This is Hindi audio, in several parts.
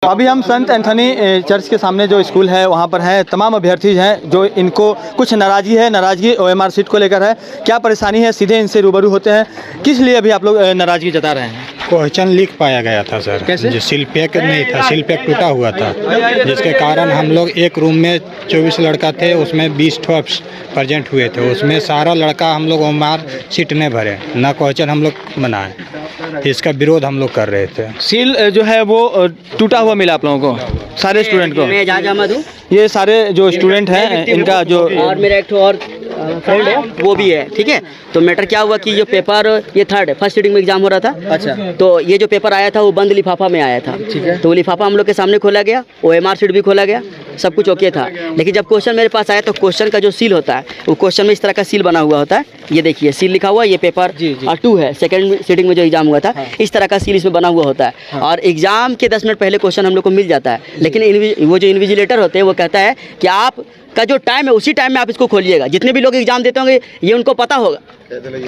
अभी हम संत एंथनी चर्च के सामने जो स्कूल है वहाँ पर हैं। तमाम अभ्यर्थी हैं जो इनको कुछ नाराज़गी ओएमआर सीट को लेकर है। क्या परेशानी है, सीधे इनसे रूबरू होते हैं। किस लिए अभी आप लोग नाराज़गी जता रहे हैं? क्वेश्चन लीक पाया गया था सर। कैसे? जो सील पैक नहीं था, सील पैक टूटा हुआ था, जिसके कारण हम लोग एक रूम में 24 लड़का थे, उसमें 20 ठो प्रेजेंट हुए थे। उसमें सारा लड़का हम लोग ओएमआर सीट नहीं भरे, ना क्वेश्चन हम लोग बनाए। इसका विरोध हम लोग कर रहे थे। सील जो है वो टूटा हुआ मिला आप लोगों को, सारे स्टूडेंट को? मैं एजाज अहमद हूँ। ये सारे जो स्टूडेंट हैं इनका जो और मेरा एक और फ्रेंड है वो भी है, ठीक है। तो मैटर क्या हुआ कि जो पेपर ये फर्स्ट सीटिंग में एग्जाम हो रहा था। अच्छा। तो ये जो पेपर आया था वो बंद लिफाफा में आया था, ठीक है। तो वो लिफाफा हम लोग के सामने खोला गया, ओएमआर सीट भी खोला गया, सब कुछ ओके था। लेकिन जब क्वेश्चन मेरे पास आया तो क्वेश्चन का जो सील होता है वो क्वेश्चन में इस तरह का सील बना हुआ होता है। ये देखिए सील लिखा हुआ, ये पेपर 2 है, सेकंड सीटिंग में जो एग्जाम हुआ था। इस तरह का सील इसमें बना हुआ होता है और एग्जाम के 10 मिनट पहले क्वेश्चन हम लोग को मिल जाता है। लेकिन वो जो इन्विजिलेटर होते हैं वो कहता है कि आप का जो टाइम है उसी टाइम में आप इसको खोलिएगा। जितने भी लोग एग्जाम देते होंगे ये उनको पता होगा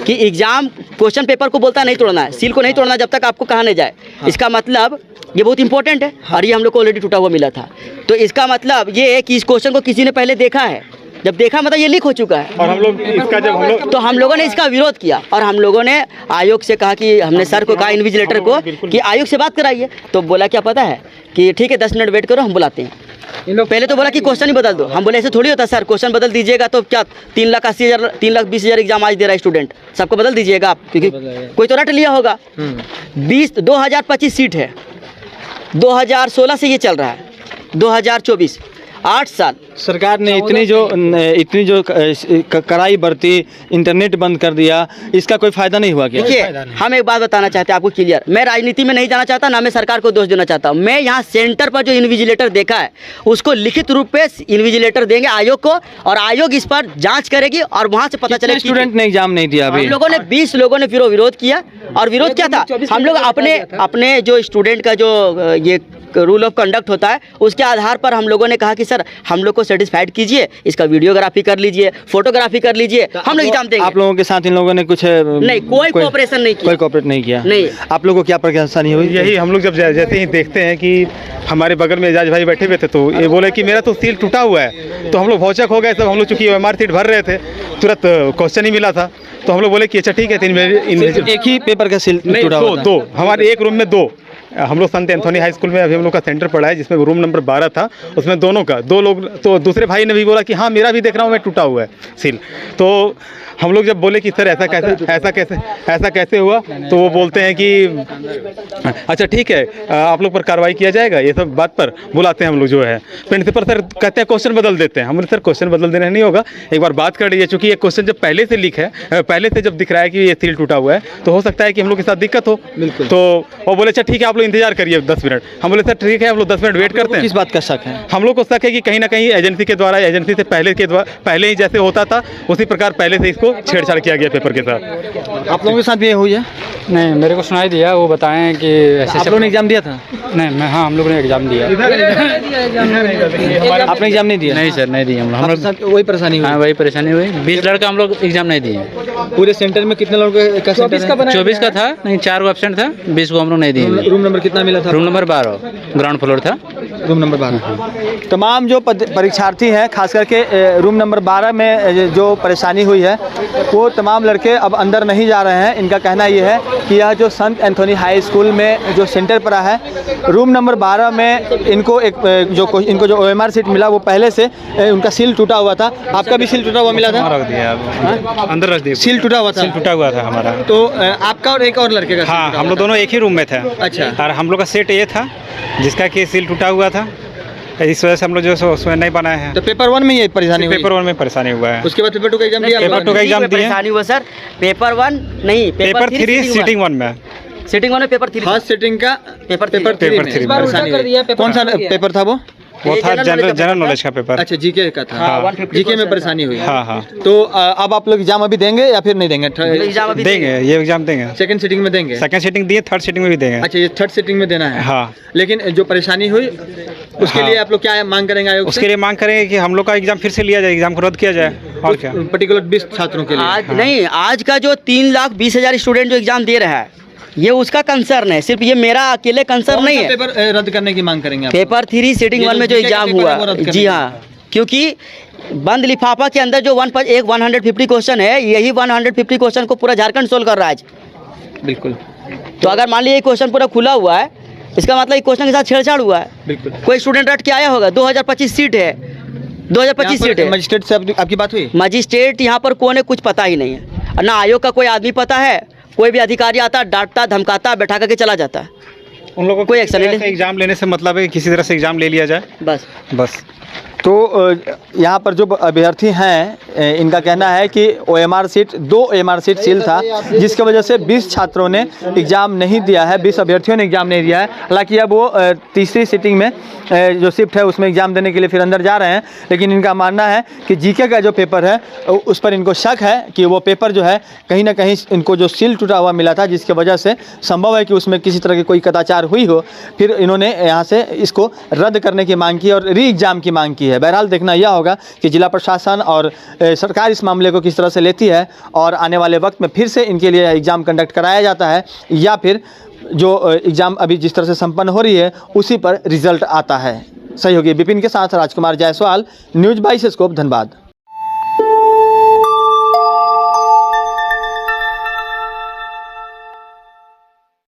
कि एग्जाम क्वेश्चन पेपर को बोलता नहीं तोड़ना है, सील को नहीं तोड़ना जब तक आपको कहा नहीं जाए। इसका मतलब ये बहुत इंपॉर्टेंट है और ये हम लोग को ऑलरेडी टूटा हुआ मिला था। तो इसका मतलब ये है कि इस क्वेश्चन को किसी ने पहले देखा है, जब देखा मतलब ये लीक हो चुका है। और हम लोग इसका जब हम लोगों ने इसका विरोध किया और हम लोगों ने आयोग से कहा कि हमने सर को कहा, इन्विजिलेटर को, कि आयोग से बात कराइए। तो बोला क्या पता है कि ठीक है 10 मिनट वेट करो, हम बुलाते हैं। पहले तो बोला कि क्वेश्चन ही बदल दो। हम बोले ऐसे थोड़ी होता सर, क्वेश्चन बदल दीजिएगा तो क्या 3,80,000 3,20,000 एग्जाम आज दे रहा है स्टूडेंट, सबको बदल दीजिएगा आप, क्योंकि कोई तो रट लिया होगा। 2025 सीट है, 2016 से ये चल रहा है, 2024 8 साल। सरकार ने इतनी जो कड़ाई बरती, इंटरनेट बंद कर दिया, इसका कोई फायदा नहीं हुआ क्या? देखिए हम एक बात बताना चाहते हैं आपको क्लियर, मैं राजनीति में नहीं जाना चाहता, ना मैं सरकार को दोष देना चाहता हूँ। मैं यहाँ सेंटर पर जो इन्विजिलेटर देखा है उसको लिखित रूप पे इन्विजिलेटर देंगे आयोग को और आयोग इस पर जांच करेगी और वहाँ से पता चलेगा। स्टूडेंट ने एग्जाम नहीं दिया अभी। हम लोगों ने 20 लोगों ने फिर विरोध किया और विरोध क्या था, हम लोग अपने जो स्टूडेंट का जो ये रूल ऑफ कंडक्ट होता है उसके आधार पर हम लोगों ने कहा कि सर हम लोग को सेटिस्फाइड कीजिए, इसका वीडियोग्राफी कर लीजिए, फोटोग्राफी कर लीजिए, हम लोग एग्जाम देंगे। आप लोगों के साथ इन लोगों ने कुछ नहीं, कोई कोऑपरेशन नहीं किया, कोई कोऑपरेट नहीं किया। नहीं। आप लोगों को क्या परेशानी हुई? यही हम लोग जब जैसे ही देखते हैं कि हमारे बगल में एजाज भाई बैठे हुए थे तो ये बोले कि मेरा तो सील टूटा हुआ है, तो हम लोग भौचक हो गए। सब हम लोग चूंकि ओएमआर सीट भर रहे थे, तुरंत क्वेश्चन ही मिला था, तो हम लोग बोले कि अच्छा ठीक है। एक ही पेपर का सील टूटा हुआ था? दो हमारे एक रूम में 2। हम लोग संत एंथोनी हाई स्कूल में अभी हम लोग का सेंटर पड़ा है, जिसमें रूम नंबर 12 था, उसमें दोनों का 2 लोग। तो दूसरे भाई ने भी बोला कि हाँ मेरा भी देख रहा हूँ मैं टूटा हुआ है सील। तो हम लोग जब बोले कि सर ऐसा कैसे हुआ, तो वो बोलते हैं कि अच्छा ठीक है आप लोग पर कार्रवाई किया जाएगा। ये सब बात पर बुलाते हैं हम लोग जो है प्रिंसिपल सर, कहते हैं क्वेश्चन बदल देते हैं। हमने सर क्वेश्चन बदल देना नहीं होगा, एक बार बात कर लीजिए। चूँकि ये क्वेश्चन जब पहले से लीक है, पहले से जब दिख रहा है कि ये सील टूटा हुआ है, तो हो सकता है कि हम लोग के साथ दिक्कत हो। बिल्कुल। तो वो बोले अच्छा ठीक है आप लोग इंतजार करिए 10 मिनट। हम बोले सर ठीक है हम लोग 10 मिनट वेट करते हैं। किस बात का शक है? हम लोग को शक है कि कहीं ना कहीं एजेंसी के द्वारा, एजेंसी से पहले ही जैसे होता था उसी प्रकार पहले से इसको छेड़छाड़ किया गया पेपर के साथ। आप लोगों के साथ भी ये हुई है? नहीं, मेरे को सुनाई दिया, वो बताएं कि ऐसे आप लोगों ने एग्जाम दिया था? नहीं, हाँ हम लोग ने एग्जाम दिया। आपने एग्जाम नहीं दिया? नहीं सर, नहीं दिया हम लोग। साथ वही परेशानी हुई? हाँ वही परेशानी हुई। 20 लड़का हम लोग एग्जाम नहीं दिए। पूरे सेंटर में कितने लोगों का सेंटर है? 24 का था, नहीं 4 को एब्सेंट था, 20 को हम लोग नहीं दिए। रूम नंबर कितना मिला था? रूम नंबर 12 ग्राउंड फ्लोर था। Room number 12। तमाम जो परीक्षार्थी हैं, खास करके रूम नंबर 12 में जो परेशानी हुई है वो तमाम लड़के अब अंदर नहीं जा रहे हैं। इनका कहना ये है कि यह जो संत एंथोनी हाई स्कूल में जो सेंटर पड़ा है, रूम नंबर 12 में इनको जो ओएमआर सीट मिला वो पहले से उनका सील टूटा हुआ था। आपका भी सील टूटा हुआ मिला था? रख दिया अंदर रख दिया। सील टूटा हुआ था? सील टूटा हुआ था हमारा। तो आपका और एक और लड़के का? हाँ हम लोग दोनों एक ही रूम में थे। अच्छा। और हम लोग का सेट ये था जिसका कि सील टूटा हुआ था, इस वजह से हम लोग जो उसमें नहीं बनाए हैं। तो पेपर 1 में ये परेशानी हुई? पेपर 1 में परेशानी हुआ है। उसके बाद पेपर 2 का एग्जाम दिया? पेपर 2 का एग्जाम दिया। परेशानी हुआ सर, पेपर 1 नहीं, पेपर 3 सीटिंग 1 में। सीटिंग 1 में पेपर 3 फर्स्ट सेटिंग का पेपर 3 में। कौन सा पेपर था वो था जनरल नॉलेज का पेपर। अच्छा, जीके का था। हाँ, जीके में परेशानी हुई। हाँ हाँ। तो अब आप लोग एग्जाम अभी देंगे या फिर नहीं देंगे? एग्जाम अभी देंगे, ये एग्जाम देंगे। सेकंड सीटिंग में देंगे? सेकंड सीटिंग दिए, थर्ड सीटिंग में भी देंगे। अच्छा, ये थर्ड सीटिंग में देना है? हाँ। लेकिन जो परेशानी हुई उसके लिए आप लोग क्या मांग करेंगे आयोग से? उसके लिए मांग करेंगे कि हम लोग का एग्जाम फिर से लिया जाए, एग्जाम को रद्द किया जाए। और क्या पर्टिकुलर 20 छात्रों के लिए? आज नहीं, आज का जो 3,20,000 स्टूडेंट जो एग्जाम दे रहा है ये उसका कंसर्न है, सिर्फ ये मेरा अकेले कंसर्न नहीं है। पेपर रद्द करने की मांग करेंगे आप? पेपर 3 सीटिंग 1 में जो एग्जाम हुआ, जी हाँ, क्योंकि बंद लिफाफा के अंदर जो 150 क्वेश्चन है, यही 150 क्वेश्चन को पूरा झारखंड सोल्व कर रहा है आज। बिल्कुल। तो अगर मान लीजिए क्वेश्चन पूरा खुला हुआ है, इसका मतलब क्वेश्चन के साथ छेड़छाड़ हुआ है। बिल्कुल। कोई स्टूडेंट रट के आया होगा, 2025 सीट है, 2025 सीट है। मजिस्ट्रेट से आपकी बात हुई? मजिस्ट्रेट यहाँ पर कौन है कुछ पता ही नहीं है, ना आयोग का कोई आदमी पता है। कोई भी अधिकारी आता, डांटता, धमकाता, बैठा करके चला जाता है। उन लोगों को कोई एक्शन नहीं। एग्जाम लेने से मतलब है कि किसी तरह से एग्जाम ले लिया जाए बस। तो यहाँ पर जो अभ्यर्थी हैं, इनका कहना है कि OMR seat 2 OMR seat seal था, जिसकी वजह से 20 छात्रों ने एग्ज़ाम नहीं दिया है, 20 अभ्यर्थियों ने एग्ज़ाम नहीं दिया है। हालांकि अब वो तीसरी सीटिंग में जो शिफ्ट है उसमें एग्ज़ाम देने के लिए फिर अंदर जा रहे हैं, लेकिन इनका मानना है कि GK का जो पेपर है उस पर इनको शक है कि वो पेपर जो है कहीं ना कहीं इनको जो सील टूटा हुआ मिला था, जिसकी वजह से संभव है कि उसमें किसी तरह की कोई कदाचार हुई हो। फिर इन्होंने यहाँ से इसको रद्द करने की मांग की और री एग्ज़ाम की मांग की है। बहरहाल देखना यह होगा कि जिला प्रशासन और सरकार इस मामले को किस तरह से लेती है और आने वाले वक्त में फिर से इनके लिए एग्ज़ाम कंडक्ट कराया जाता है या फिर जो एग्ज़ाम अभी जिस तरह से संपन्न हो रही है उसी पर रिजल्ट आता है। सहयोगी विपिन के साथ राजकुमार जायसवाल, न्यूज़ 22 स्कोप, धनबाद।